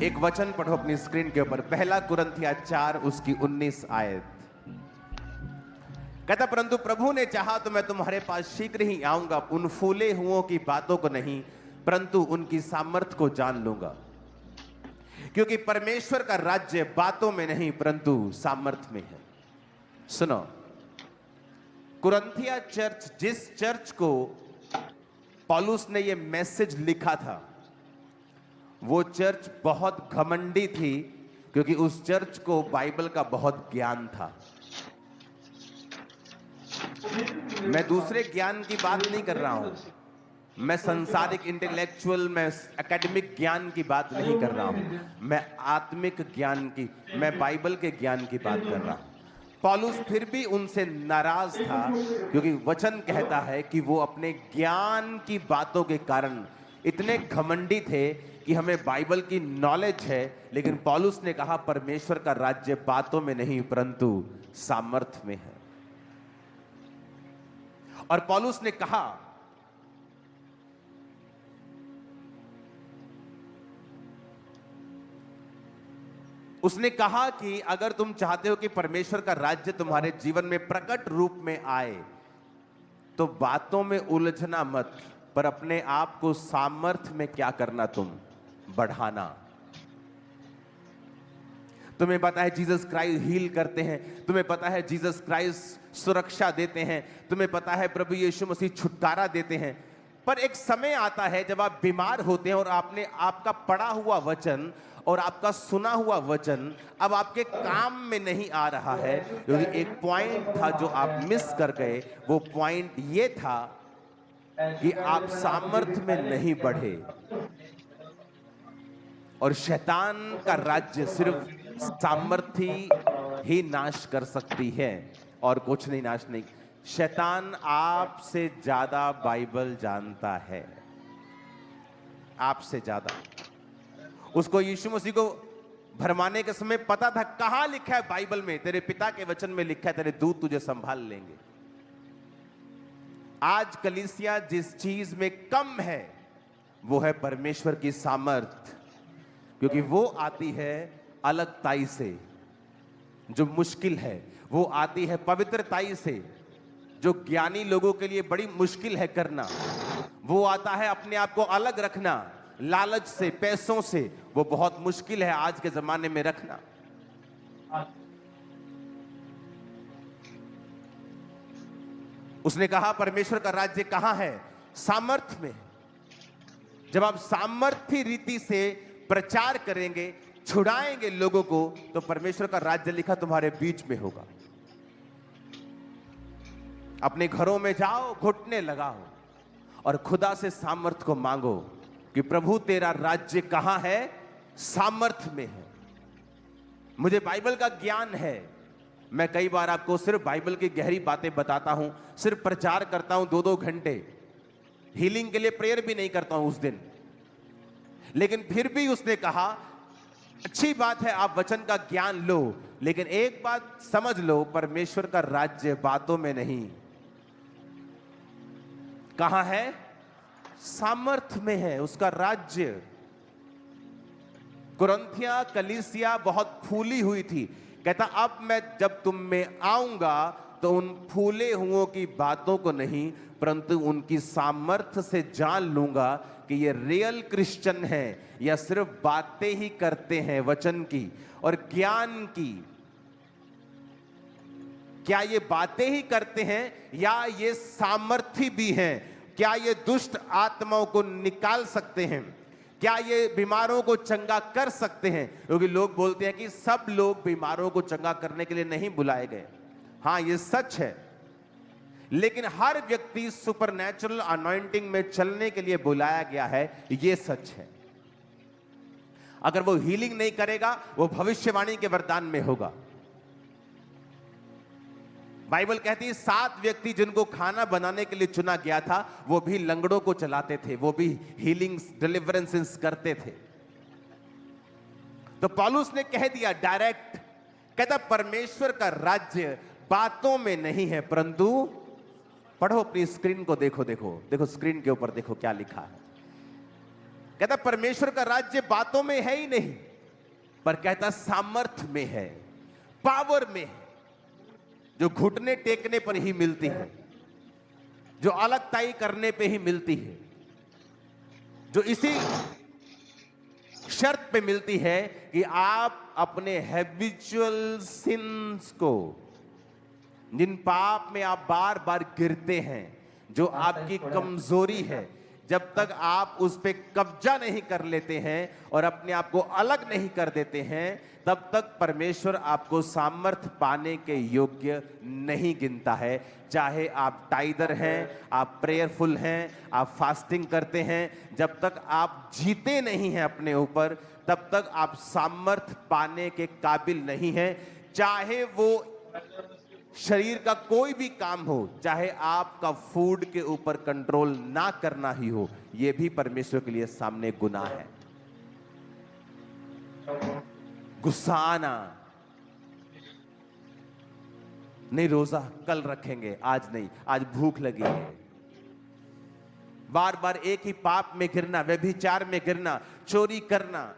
एक वचन पढ़ो अपनी स्क्रीन के ऊपर, पहला कुरिन्थिया 4 उसकी 19 आयत। कहता परंतु प्रभु ने चाहा तो मैं तुम्हारे पास शीघ्र ही आऊंगा, उन फूले हुओं की बातों को नहीं परंतु उनकी सामर्थ को जान लूंगा, क्योंकि परमेश्वर का राज्य बातों में नहीं परंतु सामर्थ में है। सुनो, कुरिन्थिया चर्च, जिस चर्च को पौलुस ने यह मैसेज लिखा था, वो चर्च बहुत घमंडी थी, क्योंकि उस चर्च को बाइबल का बहुत ज्ञान था। मैं दूसरे ज्ञान की बात नहीं कर रहा हूं, मैं संसारिक इंटेलेक्चुअल, मैं एकेडमिक ज्ञान की बात नहीं कर रहा हूं, मैं आत्मिक ज्ञान की, मैं बाइबल के ज्ञान की बात कर रहा हूं। पौलुस फिर भी उनसे नाराज था, क्योंकि वचन कहता है कि वो अपने ज्ञान की बातों के कारण इतने घमंडी थे कि हमें बाइबल की नॉलेज है, लेकिन पौलुस ने कहा परमेश्वर का राज्य बातों में नहीं परंतु सामर्थ में है। और पौलुस ने कहा उसने कहा कि अगर तुम चाहते हो कि परमेश्वर का राज्य तुम्हारे जीवन में प्रकट रूप में आए, तो बातों में उलझना मत, पर अपने आप को सामर्थ्य में क्या करना, तुम बढ़ाना। तुम्हें पता है जीसस क्राइस्ट हील करते हैं, तुम्हें पता है जीसस क्राइस्ट सुरक्षा देते हैं, तुम्हें पता है प्रभु यीशु मसीह छुटकारा देते हैं, पर एक समय आता है जब आप बीमार होते हैं और आपने आपका पढ़ा हुआ वचन और आपका सुना हुआ वचन अब आपके काम में नहीं आ रहा है, क्योंकि एक पॉइंट था जो आप मिस कर गए। वो पॉइंट ये था कि आप सामर्थ्य में नहीं बढ़े, और शैतान का राज्य सिर्फ सामर्थ्य ही नाश कर सकती है और कुछ नहीं नाश नहीं। शैतान आपसे ज्यादा बाइबल जानता है, आपसे ज्यादा। उसको यीशु मसीह को भरमाने के समय पता था कहां लिखा है बाइबल में, तेरे पिता के वचन में लिखा है तेरे दूत तुझे संभाल लेंगे। आज कलीसिया जिस चीज में कम है वो है परमेश्वर की सामर्थ, क्योंकि वो आती है अलगताई से, जो मुश्किल है, वो आती है पवित्रताई से, जो ज्ञानी लोगों के लिए बड़ी मुश्किल है करना। वो आता है अपने आप को अलग रखना, लालच से, पैसों से, वो बहुत मुश्किल है आज के जमाने में रखना। उसने कहा परमेश्वर का राज्य कहां है? सामर्थ्य में। जब आप सामर्थ्य रीति से प्रचार करेंगे, छुड़ाएंगे लोगों को, तो परमेश्वर का राज्य लिखा तुम्हारे बीच में होगा। अपने घरों में जाओ, घुटने लगाओ और खुदा से सामर्थ्य को मांगो कि प्रभु तेरा राज्य कहां है? सामर्थ्य में है। मुझे बाइबल का ज्ञान है, मैं कई बार आपको सिर्फ बाइबल की गहरी बातें बताता हूं, सिर्फ प्रचार करता हूं 2-2 घंटे, हीलिंग के लिए प्रेयर भी नहीं करता हूं उस दिन। लेकिन फिर भी उसने कहा अच्छी बात है आप वचन का ज्ञान लो, लेकिन एक बात समझ लो, परमेश्वर का राज्य बातों में नहीं, कहां है? सामर्थ्य में है उसका राज्य। कुरिन्थिया कलीसिया बहुत फूली हुई थी। कहता अब मैं जब तुम में आऊंगा तो उन फूले हुओं की बातों को नहीं परंतु उनकी सामर्थ्य से जान लूंगा कि ये रियल क्रिश्चियन है या सिर्फ बातें ही करते हैं वचन की और ज्ञान की। क्या ये बातें ही करते हैं या ये सामर्थ्य भी हैं? क्या ये दुष्ट आत्माओं को निकाल सकते हैं? क्या ये बीमारों को चंगा कर सकते हैं? क्योंकि लोग बोलते हैं कि सब लोग बीमारों को चंगा करने के लिए नहीं बुलाए गए। हां, ये सच है, लेकिन हर व्यक्ति सुपरनैचुरल अनॉइंटिंग में चलने के लिए बुलाया गया है, ये सच है। अगर वो हीलिंग नहीं करेगा, वो भविष्यवाणी के वरदान में होगा। बाइबल कहती है 7 व्यक्ति जिनको खाना बनाने के लिए चुना गया था, वो भी लंगड़ों को चलाते थे, वो भी हीलिंग्स, डिलीवरेंसेस करते थे। तो पौलुस ने कह दिया डायरेक्ट, कहता परमेश्वर का राज्य बातों में नहीं है परंतु, पढ़ो अपनी स्क्रीन को, देखो देखो देखो स्क्रीन के ऊपर देखो क्या लिखा है। कहता परमेश्वर का राज्य बातों में है ही नहीं, पर कहता सामर्थ्य में है, पावर में है, जो घुटने टेकने पर ही मिलती है, जो अलग ताई करने पे ही मिलती है, जो इसी शर्त पे मिलती है कि आप अपने हैबिचुअल सिंस को, जिन पाप में आप बार बार गिरते हैं, जो आपकी कमजोरी है, जब तक आप उस पे कब्जा नहीं कर लेते हैं और अपने आप को अलग नहीं कर देते हैं, तब तक परमेश्वर आपको सामर्थ पाने के योग्य नहीं गिनता है। चाहे आप टाइदर हैं, आप प्रेयरफुल हैं, आप फास्टिंग करते हैं, जब तक आप जीते नहीं हैं अपने ऊपर, तब तक आप सामर्थ पाने के काबिल नहीं हैं। चाहे वो शरीर का कोई भी काम हो, चाहे आपका फूड के ऊपर कंट्रोल ना करना ही हो, यह भी परमेश्वर के लिए सामने गुनाह है। गुस्सा आना, नहीं रोजा कल रखेंगे, आज नहीं, आज भूख लगी है, बार बार एक ही पाप में गिरना, व्यभिचार में गिरना, चोरी करना।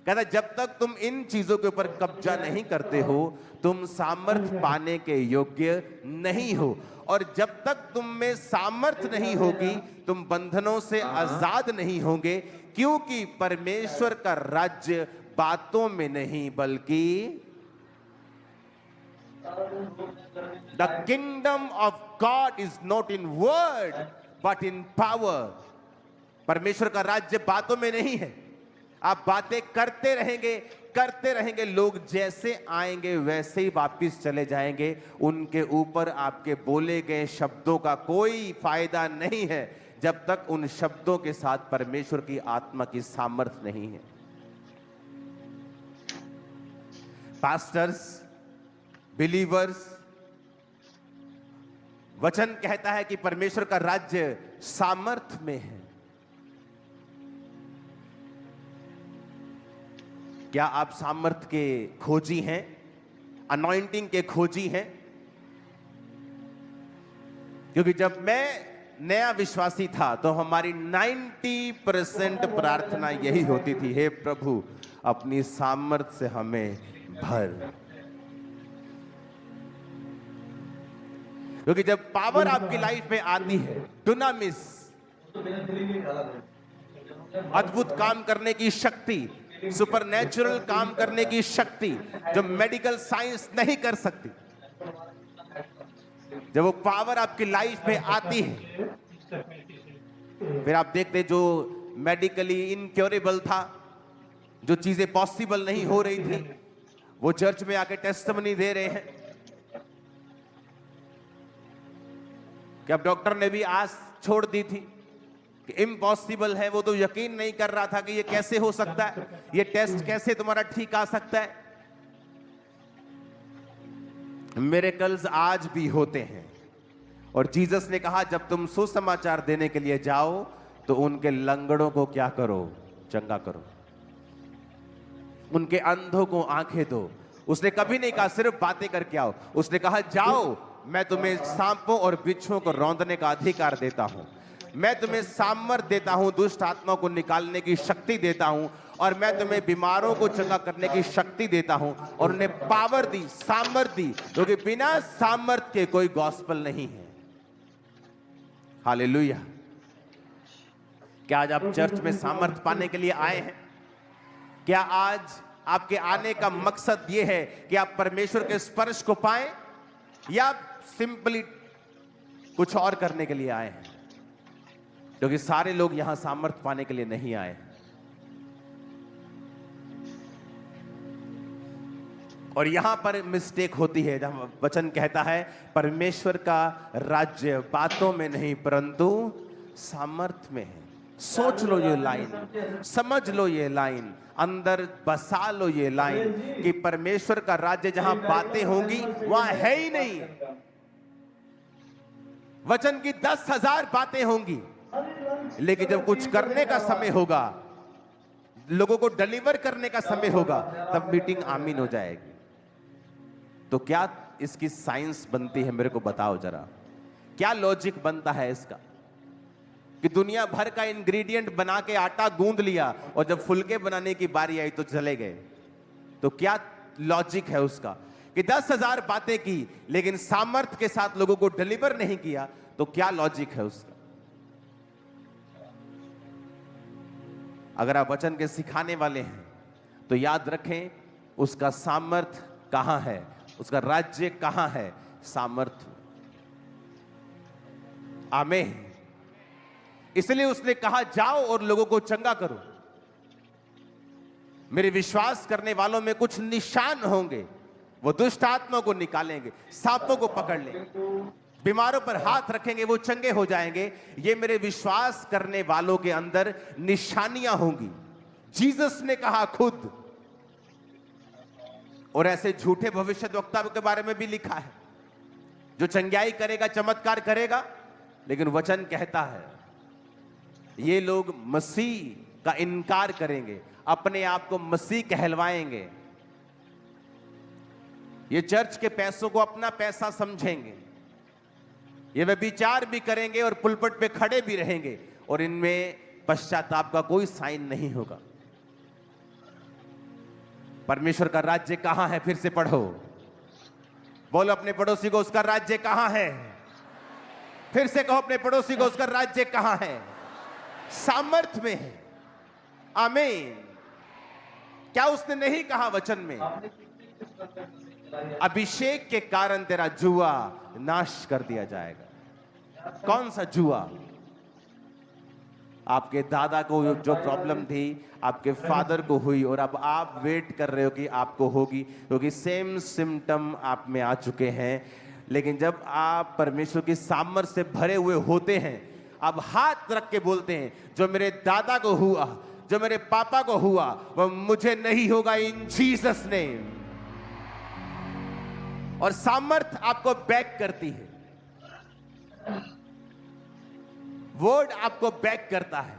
कहता जब तक तुम इन चीजों के ऊपर कब्जा नहीं करते हो, तुम सामर्थ पाने के योग्य नहीं हो। और जब तक तुम में सामर्थ नहीं होगी, तुम बंधनों से आजाद नहीं होंगे, क्योंकि परमेश्वर का राज्य बातों में नहीं बल्कि the kingdom of God is not in word but in power. परमेश्वर का राज्य बातों में नहीं है। आप बातें करते रहेंगे, लोग जैसे आएंगे वैसे ही वापस चले जाएंगे। उनके ऊपर आपके बोले गए शब्दों का कोई फायदा नहीं है, जब तक उन शब्दों के साथ परमेश्वर की आत्मा की सामर्थ्य नहीं है। पास्टर्स, बिलीवर्स, वचन कहता है कि परमेश्वर का राज्य सामर्थ्य में है। क्या आप सामर्थ्य के खोजी हैं, अनॉइंटिंग के खोजी हैं? क्योंकि जब मैं नया विश्वासी था तो हमारी 90% प्रार्थना यही होती थी, हे प्रभु अपनी सामर्थ्य से हमें भर। क्योंकि जब पावर आपकी लाइफ में आती है, डुनामिस, अद्भुत काम करने की शक्ति, सुपरनैचुरल काम करने की शक्ति जो मेडिकल साइंस नहीं कर सकती, जब वो पावर आपकी लाइफ में आती है, फिर आप देखते जो मेडिकली इनक्योरेबल था, जो चीजें पॉसिबल नहीं हो रही थी, वो चर्च में आके टेस्टिमनी दे रहे हैं कि अब डॉक्टर ने भी आस छोड़ दी थी कि इम्पॉसिबल है। वो तो यकीन नहीं कर रहा था कि ये कैसे हो सकता है, ये टेस्ट कैसे तुम्हारा ठीक आ सकता है। मिरेकल्स आज भी होते हैं। और जीसस ने कहा जब तुम सुसमाचार देने के लिए जाओ तो उनके लंगड़ों को क्या करो, चंगा करो, उनके अंधों को आंखें दो। उसने कभी नहीं कहा सिर्फ बातें करके आओ, उसने कहा जाओ, मैं तुम्हें सांपों और बिच्छुओं को रौंदने का अधिकार देता हूं, मैं तुम्हें सामर्थ देता हूं, दुष्ट आत्मा को निकालने की शक्ति देता हूं, और मैं तुम्हें बीमारों को चंगा करने की शक्ति देता हूं। और उन्हें पावर दी, सामर्थ दी, क्योंकि बिना सामर्थ के कोई गॉस्पेल नहीं है। हालेलुया। क्या आज आप चर्च में सामर्थ पाने के लिए आए हैं? क्या आज आपके आने का मकसद यह है कि आप परमेश्वर के स्पर्श को पाएं, या सिंपली कुछ और करने के लिए आए हैं? क्योंकि सारे लोग यहां सामर्थ पाने के लिए नहीं आए। और यहां पर मिस्टेक होती है, जहां वचन कहता है परमेश्वर का राज्य बातों में नहीं परंतु सामर्थ में है। सोच लो ये लाइन, समझ लो ये लाइन, अंदर बसा लो ये लाइन कि परमेश्वर का राज्य जहां बातें होंगी वहां है ही नहीं। वचन की 10,000 बातें होंगी, लेकिन जब कुछ करने का समय होगा, लोगों को डिलीवर करने का समय होगा, तब मीटिंग आमीन हो जाएगी। तो क्या इसकी साइंस बनती है? मेरे को बताओ जरा, क्या लॉजिक बनता है इसका? कि दुनिया भर का इंग्रेडिएंट बना के आटा गूंद लिया और जब फुलके बनाने की बारी आई तो चले गए। तो क्या लॉजिक है उसका कि 10,000 बातें की लेकिन सामर्थ्य के साथ लोगों को डिलीवर नहीं किया, तो क्या लॉजिक है उसका? अगर आप वचन के सिखाने वाले हैं तो याद रखें उसका सामर्थ्य कहां है, उसका राज्य कहां है? सामर्थ्य। आमीन। इसलिए उसने कहा जाओ और लोगों को चंगा करो। मेरे विश्वास करने वालों में कुछ निशान होंगे, वो दुष्ट आत्मा को निकालेंगे, सांपों को पकड़ लेंगे, बीमारों पर हाथ रखेंगे, वो चंगे हो जाएंगे। ये मेरे विश्वास करने वालों के अंदर निशानियां होंगी। जीसस ने कहा खुद। और ऐसे झूठे भविष्यद्वक्ता के बारे में भी लिखा है जो चंगाई करेगा, चमत्कार करेगा, लेकिन वचन कहता है ये लोग मसीह का इनकार करेंगे, अपने आप को मसीह कहलवाएंगे, ये चर्च के पैसों को अपना पैसा समझेंगे, ये व्यभिचार भी करेंगे और पुलपट पे खड़े भी रहेंगे, और इनमें पश्चाताप का कोई साइन नहीं होगा। परमेश्वर का राज्य कहां है? फिर से पढ़ो, बोलो अपने पड़ोसी को उसका राज्य कहां है। फिर से कहो अपने पड़ोसी को उसका राज्य कहां है? सामर्थ्य में है। आमीन। क्या उसने नहीं कहा वचन में? अभिषेक के कारण तेरा जुआ नाश कर दिया जाएगा। कौन सा जुआ? आपके दादा को जो प्रॉब्लम थी आपके फादर को हुई और अब आप वेट कर रहे हो कि आपको होगी, क्योंकि सेम सिम्टम आप में आ चुके हैं। लेकिन जब आप परमेश्वर की सामर्थ्य से भरे हुए होते हैं, आप हाथ रख के बोलते हैं जो मेरे दादा को हुआ, जो मेरे पापा को हुआ, वह मुझे नहीं होगा इन जीसस नेम। और सामर्थ्य आपको बैक करती है, वर्ड आपको बैक करता है।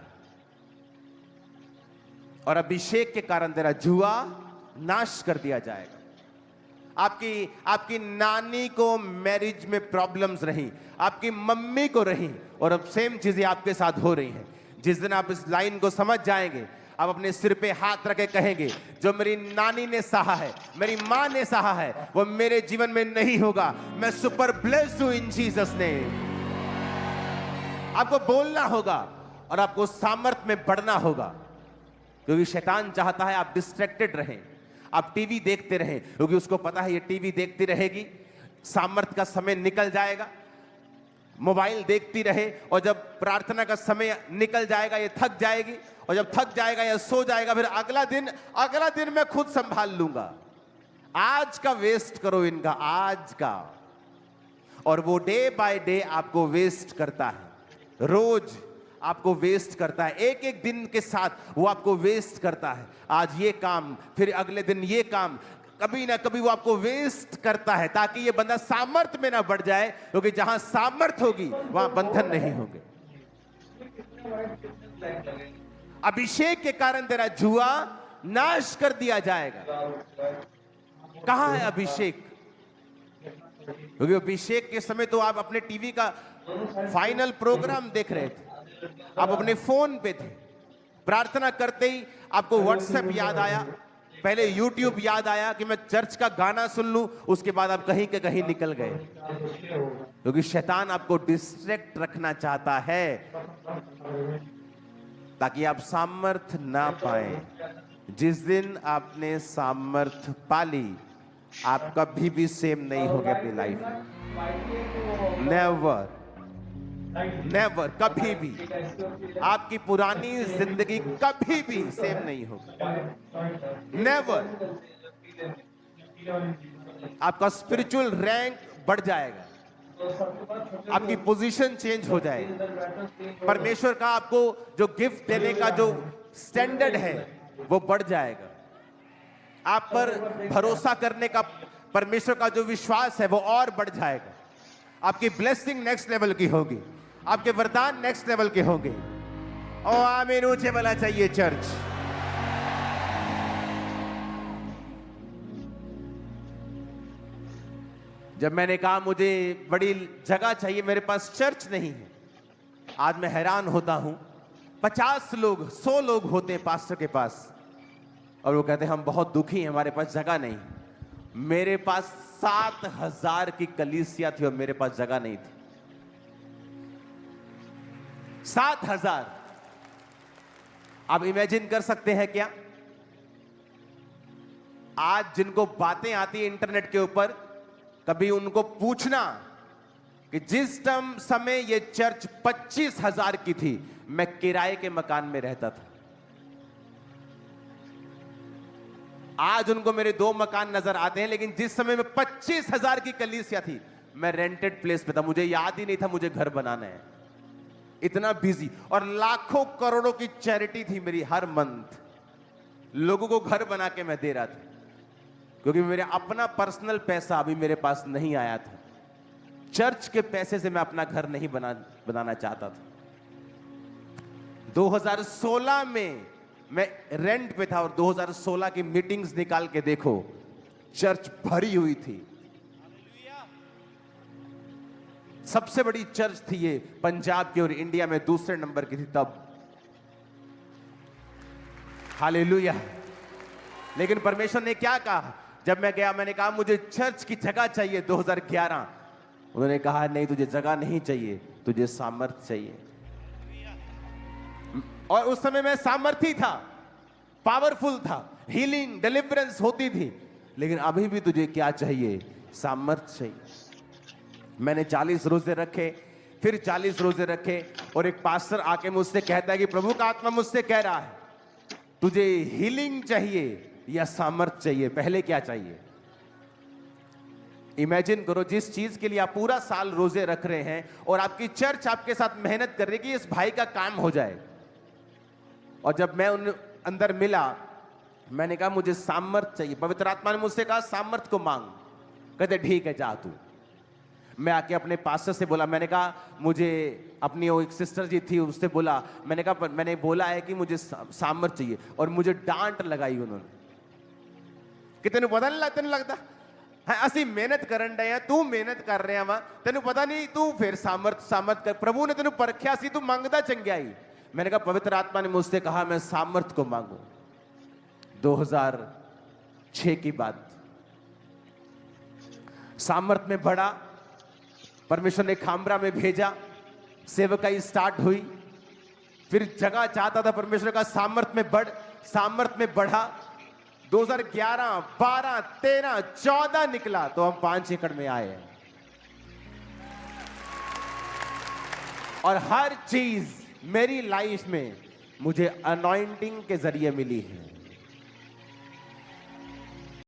और अभिषेक के कारण तेरा जुआ नाश कर दिया जाएगा। आपकी नानी को मैरिज में प्रॉब्लम्स रही, आपकी मम्मी को रही, और अब सेम चीजें आपके साथ हो रही हैं। जिस दिन आप इस लाइन को समझ जाएंगे, आप अपने सिर पे हाथ रखे कहेंगे जो मेरी नानी ने सहा है, मेरी मां ने सहा है, वो मेरे जीवन में नहीं होगा। मैं सुपर ब्लेस्ड हूं इन जीसस नेम। आपको बोलना होगा और आपको सामर्थ्य में बढ़ना होगा, क्योंकि शैतान चाहता है आप डिस्ट्रैक्टेड रहें, आप टीवी देखते रहें, क्योंकि उसको पता है ये टीवी देखती रहेगी, सामर्थ्य का समय निकल जाएगा। मोबाइल देखती रहे और जब प्रार्थना का समय निकल जाएगा ये थक जाएगी, और जब थक जाएगा या सो जाएगा, फिर अगला दिन मैं खुद संभाल लूंगा। आज का वेस्ट करो इनका, आज का। और वो डे बाय डे आपको वेस्ट करता है, रोज आपको वेस्ट करता है, एक एक दिन के साथ वो आपको वेस्ट करता है। आज ये काम, फिर अगले दिन ये काम, कभी ना कभी वो आपको वेस्ट करता है, ताकि ये बंदा सामर्थ्य में ना बढ़ जाए, क्योंकि जहां सामर्थ्य होगी वहां बंधन नहीं होंगे। अभिषेक के कारण तेरा जुआ नाश कर दिया जाएगा। कहां है अभिषेक? क्योंकि अभिषेक के समय तो आप अपने टीवी का फाइनल प्रोग्राम देख रहे थे, आप अपने फोन पे थे, प्रार्थना करते ही आपको व्हाट्सएप याद आया, पहले यूट्यूब याद आया कि मैं चर्च का गाना सुन लूं, उसके बाद आप कहीं के कहीं निकल गए, क्योंकि शैतान आपको डिस्ट्रैक्ट रखना चाहता है ताकि आप सामर्थ्य ना पाए। जिस दिन आपने सामर्थ्य पाली, आप कभी भी सेम नहीं होगे अपनी लाइफ में। नेवर नेवर, कभी भी आपकी पुरानी जिंदगी कभी भी सेम नहीं होगी। नेवर। आपका स्पिरिचुअल रैंक बढ़ जाएगा, आपकी पोजीशन चेंज हो जाएगी, परमेश्वर का आपको जो गिफ्ट देने का जो स्टैंडर्ड है वो बढ़ जाएगा, आप पर भरोसा करने का परमेश्वर का जो विश्वास है वो और बढ़ जाएगा। आपकी ब्लेसिंग नेक्स्ट लेवल की होगी, आपके वरदान नेक्स्ट लेवल के होंगे। ओ आमीन। ऊंचे वाला चाहिए चर्च। जब मैंने कहा मुझे बड़ी जगह चाहिए, मेरे पास चर्च नहीं है, आज मैं हैरान होता हूं, 50 लोग 100 लोग होते हैं पास्टर के पास और वो कहते हैं हम बहुत दुखी हैं, हमारे पास जगह नहीं। मेरे पास 7,000 की कलीसिया थी और मेरे पास जगह नहीं थी। 7,000। आप इमेजिन कर सकते हैं क्या? आज जिनको बातें आती है इंटरनेट के ऊपर, कभी उनको पूछना कि जिस समय ये चर्च 25,000 की थी, मैं किराए के मकान में रहता था। आज उनको मेरे 2 मकान नजर आते हैं, लेकिन जिस समय में 25,000 की कलीसिया थी, मैं रेंटेड प्लेस पे था। मुझे याद ही नहीं था मुझे घर बनाना है। इतना बिजी, और लाखों करोड़ों की चैरिटी थी मेरी। हर मंथ लोगों को घर बना के मैं दे रहा था, क्योंकि मेरा अपना पर्सनल पैसा अभी मेरे पास नहीं आया था। चर्च के पैसे से मैं अपना घर नहीं बनाना चाहता था। 2016 में मैं रेंट पे था और 2016 की मीटिंग्स निकाल के देखो, चर्च भरी हुई थी। सबसे बड़ी चर्च थी ये पंजाब की और इंडिया में दूसरे नंबर की थी तब। हालेलुया। लेकिन परमेश्वर ने क्या कहा? जब मैं गया, मैंने कहा मुझे चर्च की जगह चाहिए 2011। उन्होंने कहा नहीं, तुझे जगह नहीं चाहिए, तुझे सामर्थ्य चाहिए। और उस समय मैं सामर्थी था, पावरफुल था, हीलिंग डिलीवरेंस होती थी। लेकिन अभी भी तुझे क्या चाहिए? सामर्थ्य चाहिए। मैंने 40 रोजे रखे, फिर 40 रोजे रखे, और एक पास्टर आके मुझसे कहता है कि प्रभु का आत्मा मुझसे कह रहा है तुझे हीलिंग चाहिए या सामर्थ्य चाहिए, पहले क्या चाहिए? इमेजिन करो, जिस चीज के लिए आप पूरा साल रोजे रख रहे हैं और आपकी चर्च आपके साथ मेहनत कर रही है कि इस भाई का काम हो जाए। और जब मैं उन अंदर मिला, मैंने कहा मुझे सामर्थ्य चाहिए। पवित्र आत्मा ने मुझसे कहा सामर्थ्य को मांग। कहते ठीक है, जा तू। मैं आके अपने पास्टर से बोला, मैंने कहा मुझे, अपनी वो एक सिस्टर जी थी उससे बोला, मैंने कहा मैंने बोला है कि मुझे सामर्थ्य चाहिए। और मुझे डांट लगाई उन्होंने कि तेन पता नहीं लगता, नहीं लगता है, असी मेहनत करन डे, तू मेहनत कर रहा वा, तेन पता नहीं, तू फिर सामर्थ कर, प्रभु ने तेन परखिया सी, तू मंगदा चंगियाई। मैंने कहा पवित्र आत्मा ने मुझसे कहा मैं सामर्थ को मांगू। 2006 की बात। सामर्थ में बढ़ा, परमेश्वर ने खामरा में भेजा, सेवकाई स्टार्ट हुई। फिर जगह चाहता था परमेश्वर का, सामर्थ में बढ़ा। 2011, 12, 13, 14 निकला तो हम 5 एकड़ में आए हैं। और हर चीज मेरी लाइफ में मुझे अनॉइंटिंग के जरिए मिली है।